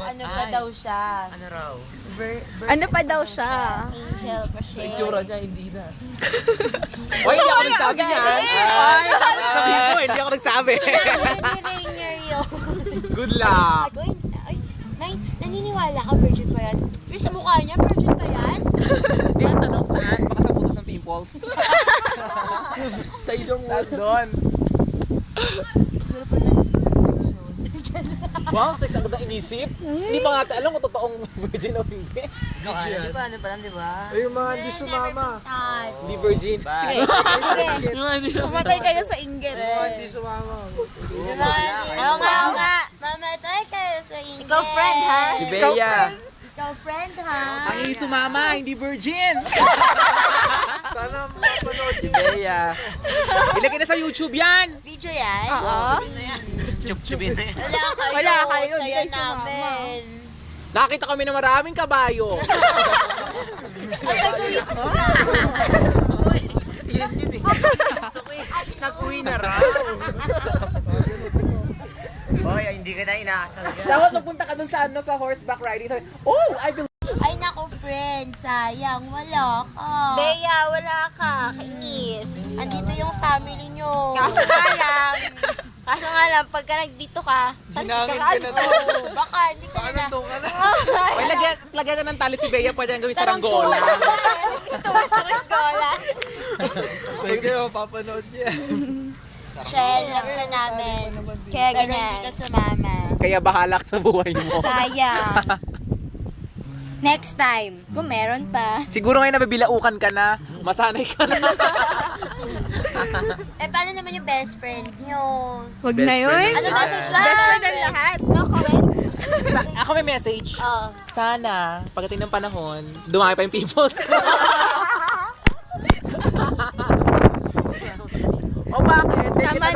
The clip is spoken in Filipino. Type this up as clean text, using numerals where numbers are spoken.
ano pa daw siya. Ano raw? Ano pa daw siya? Angel pa siya. Itsura niya, hindi na. Oy, hindi ako nagsabi niyan. Ay, sabihin ko, hindi ako nagsabi. Rainier yun. Good luck. Ay, Nay, naniniwala ka virgin pa yan? Yung sa mukha niya, virgin pa yan? Hindi, ang tanong saan? Baka sa butas ng pimples. Sa ilong mo. Saan doon? Wow, sex agad ang inisip. Hindi pa nga alam kung totoong virgin o hindi. Di ba? Ano pa lang, di ba? Ay, yung mga hindi sumama. Hindi virgin. Sige. Pumatay kayo sa inggit. Yung mga hindi sumama. Oo nga. Mamatay kayo sa inyo. Ikaw friend, ha? Si Bea. Ikaw friend, ha? Ang hindi sumama, hindi virgin. Sana mapanood Si Bea. Ilagay na sa YouTube yan. Video yan? Oo. Chup-chupin na yan. Wala kayo. Wala kayo, Saya hindi kayo namin. Nakita kami ng maraming kabayo. Nag-uwi na raw. Hoy, hindi ka na inaasal dyan. Dapat magpunta ka dun sa, sa horseback riding. Oh, I believe. Ay, naku, friend. Sayang. Wala ka. Bea, wala ka. Kainis. Andito yung family nyo. Kaso nga lang, pagka nagdito ka, Hinangin ka na to. Baka, hindi ka na. Nandun ka na. Ay, lagyan na ng tali si Bea. Pwede ang gawin saranggola. Saranggola. Pwede mo, papanood niya. Shell, love ka namin. Kaya Pero ganyan. hindi ka sumama. Kaya bahala ka sa buhay mo. Sayang. Next time, kung meron pa. Siguro ngayon nabibilaukan ka na. Masanay ka na. Paano naman yung best friend nyo? Wag Best na yun. friend Ano Best message lang? Best friend ang lahat. No comment. Ako may message. Oh. Sana, pagdating ng panahon, dumami pa yung people.